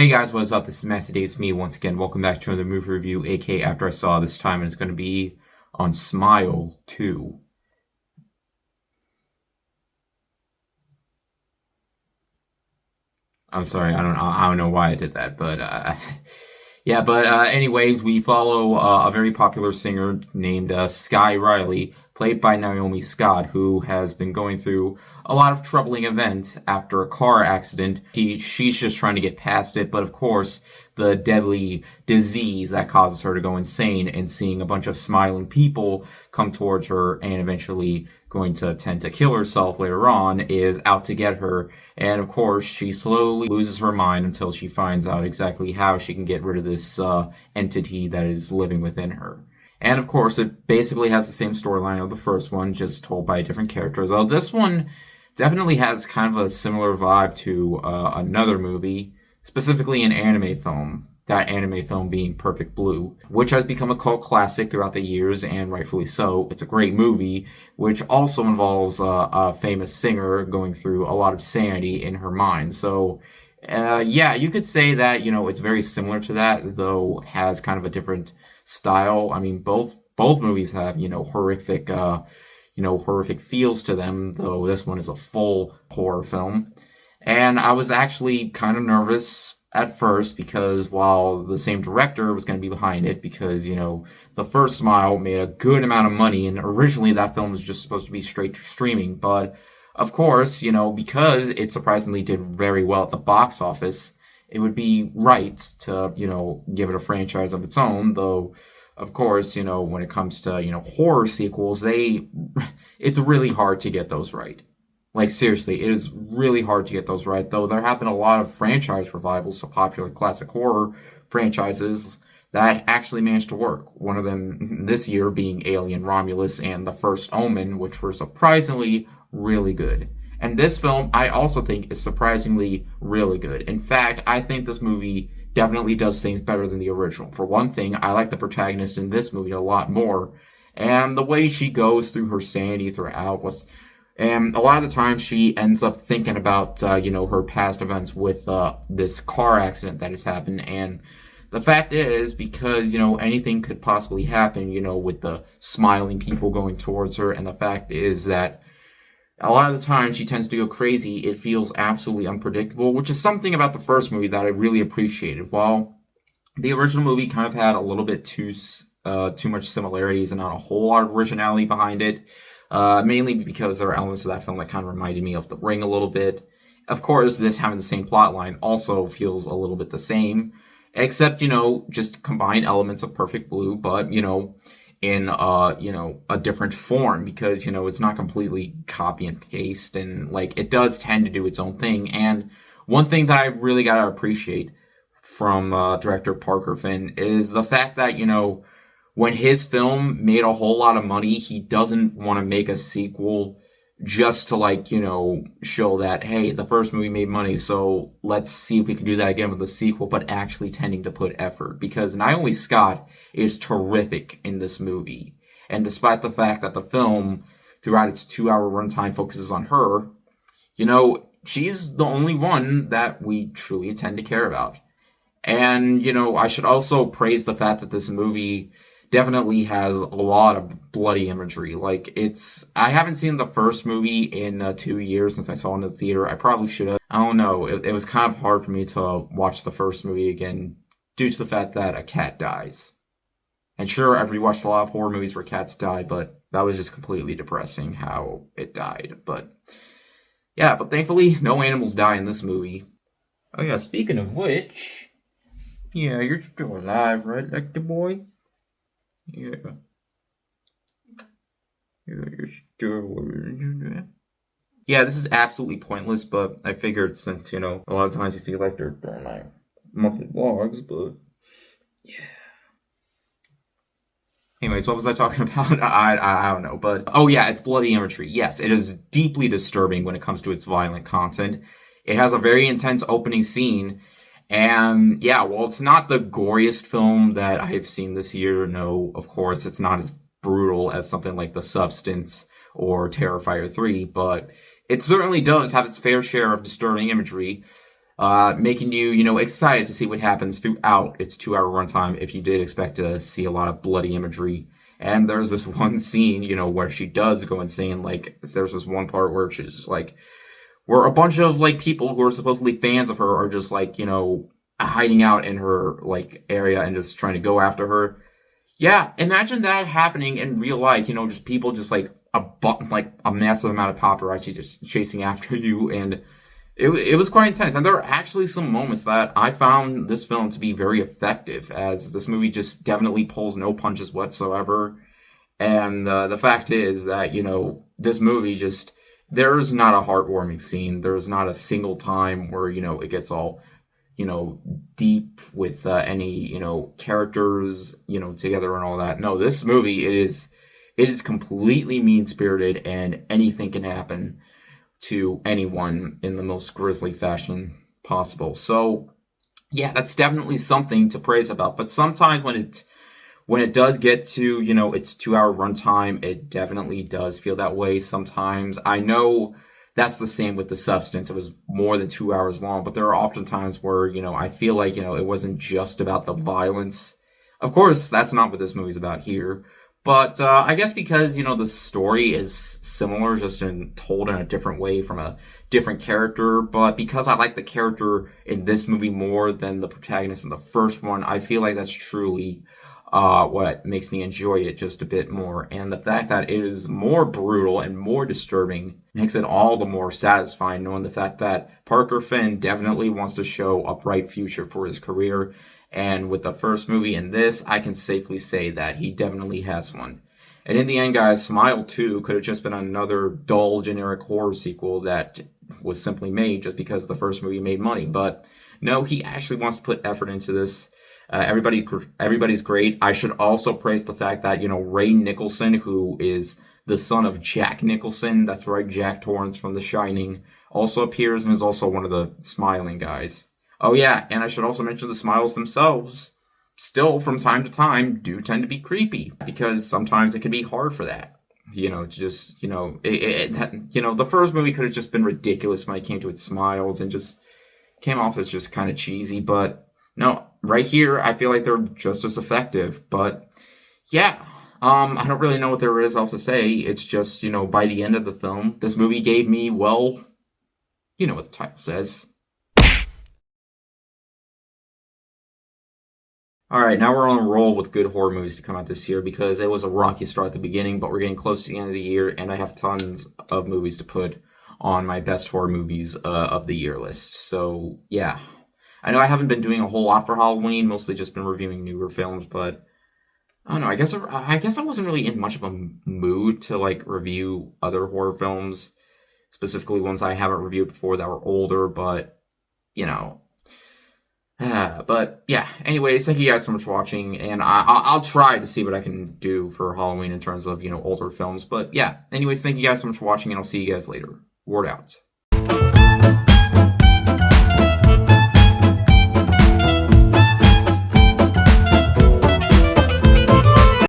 Hey guys, what's up? This is Matt. Today's me once again. Welcome back to another movie review, aka After I Saw This time, and it's going to be on Smile 2. I'm sorry, I don't know why I did that, but yeah. But anyways, we follow a very popular singer named Sky Riley, played by Naomi Scott, who has been going through a lot of troubling events after a car accident. She's just trying to get past it, but of course, the deadly disease that causes her to go insane and seeing a bunch of smiling people come towards her and eventually going to attempt to kill herself later on is out to get her. And of course, she slowly loses her mind until she finds out exactly how she can get rid of this entity that is living within her. And of course, it basically has the same storyline of the first one, just told by different characters. Though this one definitely has kind of a similar vibe to another movie, specifically an anime film. That anime film being Perfect Blue, which has become a cult classic throughout the years, and rightfully so. It's a great movie, which also involves a famous singer going through a lot of sanity in her mind. So, yeah, you could say that, it's very similar to that, though has kind of a different style. I mean, both movies have, horrific feels to them, though this one is a full horror film. And I was actually kind of nervous at first because while the same director was going to be behind it, because, the first Smile made a good amount of money, and originally that film was just supposed to be straight to streaming. But of course, because it surprisingly did very well at the box office, it would be right to, give it a franchise of its own, though. Of course, when it comes to, horror sequels, it's really hard to get those right. Like, seriously, it is really hard to get those right, though there have been a lot of franchise revivals of popular classic horror franchises that actually managed to work. One of them this year being Alien Romulus and The First Omen, which were surprisingly really good. And this film, I also think, is surprisingly really good. In fact, I think this movie definitely does things better than the original. For one thing, I like the protagonist in this movie a lot more, and the way she goes through her sanity throughout was... And a lot of the time she ends up thinking about, her past events with this car accident that has happened. And the fact is, because, anything could possibly happen, with the smiling people going towards her. And the fact is that a lot of the time she tends to go crazy. It feels absolutely unpredictable, which is something about the first movie that I really appreciated. While the original movie kind of had a little bit too much similarities and not a whole lot of originality behind it. Mainly because there are elements of that film that kind of reminded me of The Ring a little bit. Of course, this having the same plot line also feels a little bit the same, except, just combined elements of Perfect Blue, but, in, a different form, because, it's not completely copy and paste, and, it does tend to do its own thing. And one thing that I really gotta appreciate from, director Parker Finn is the fact that, when his film made a whole lot of money, he doesn't want to make a sequel just to show that, hey, the first movie made money, so let's see if we can do that again with the sequel, but actually tending to put effort. Because Naomi Scott is terrific in this movie. And despite the fact that the film, throughout its 2-hour runtime, focuses on her, she's the only one that we truly tend to care about. And, I should also praise the fact that this movie definitely has a lot of bloody imagery. I haven't seen the first movie in 2 years since I saw it in the theater. I probably should have. I don't know. It was kind of hard for me to watch the first movie again due to the fact that a cat dies. And sure, I've rewatched a lot of horror movies where cats die, but that was just completely depressing how it died. But yeah, but thankfully, no animals die in this movie. Oh yeah, speaking of which, yeah, you're still alive, right, Lecter boy? Yeah. You're still... Yeah, this is absolutely pointless, but I figured since, a lot of times you see Lecter during my monthly vlogs, but yeah. Anyways, what was I talking about? I don't know, but... Oh yeah, it's bloody imagery. Yes, it is deeply disturbing when it comes to its violent content. It has a very intense opening scene. And yeah, well, it's not the goriest film that I've seen this year. No, of course, it's not as brutal as something like The Substance or Terrifier 3, but it certainly does have its fair share of disturbing imagery. making you, you know, excited to see what happens throughout its 2 hour runtime if you did expect to see a lot of bloody imagery. And there's this one scene, you know, where she does go insane. Like, there's this one part where she's like, where a bunch of like people who are supposedly fans of her are just like, you know, hiding out in her like area and just trying to go after her. Yeah, imagine that happening in real life. You know, just people just like like a massive amount of paparazzi just chasing after you, and it was quite intense. And there are actually some moments that I found this film to be very effective, as this movie just definitely pulls no punches whatsoever. And the fact is that, you know, this movie just, there's not a heartwarming scene. There's not a single time where, you know, it gets all, you know, deep with any, you know, characters, you know, together and all that. No, this movie, it is completely mean spirited, and anything can happen to anyone in the most grisly fashion possible. So, yeah, that's definitely something to praise about. But sometimes when it does get to, you know, its 2 hour runtime, it definitely does feel that way sometimes. I know that's the same with The Substance. It was more than 2 hours long, but there are often times where, you know, I feel like, you know, it wasn't just about the violence. Of course, that's not what this movie's about here. But I guess because, you know, the story is similar, just told in a different way from a different character. But because I like the character in this movie more than the protagonist in the first one, I feel like that's truly what makes me enjoy it just a bit more. And the fact that it is more brutal and more disturbing makes it all the more satisfying, knowing the fact that Parker Finn definitely wants to show a bright future for his career. And with the first movie and this, I can safely say that he definitely has one. And in the end, guys, Smile 2 could have just been another dull, generic horror sequel that was simply made just because the first movie made money. But no, he actually wants to put effort into this. Everybody's great. I should also praise the fact that, you know, Ray Nicholson, who is the son of Jack Nicholson, that's right, Jack Torrance from The Shining, also appears and is also one of the smiling guys. Oh yeah, and I should also mention the smiles themselves still from time to time do tend to be creepy, because sometimes it can be hard for that. You know, just, you know, you know, the first movie could have just been ridiculous when it came to its smiles and just came off as just kind of cheesy, but no, right here I feel like they're just as effective. But yeah, I don't really know what there is else to say. It's just, you know, by the end of the film, this movie gave me, well, you know what the title says. All right, now we're on a roll with good horror movies to come out this year, because it was a rocky start at the beginning, but we're getting close to the end of the year, and I have tons of movies to put on my best horror movies of the year list. So yeah, I know I haven't been doing a whole lot for Halloween, mostly just been reviewing newer films, but I don't know. I guess I wasn't really in much of a mood to like review other horror films, specifically ones I haven't reviewed before that were older, but you know. But yeah, anyways, thank you guys so much for watching, and I'll try to see what I can do for Halloween in terms of, you know, older films. But yeah, anyways, thank you guys so much for watching, and I'll see you guys later. Word out.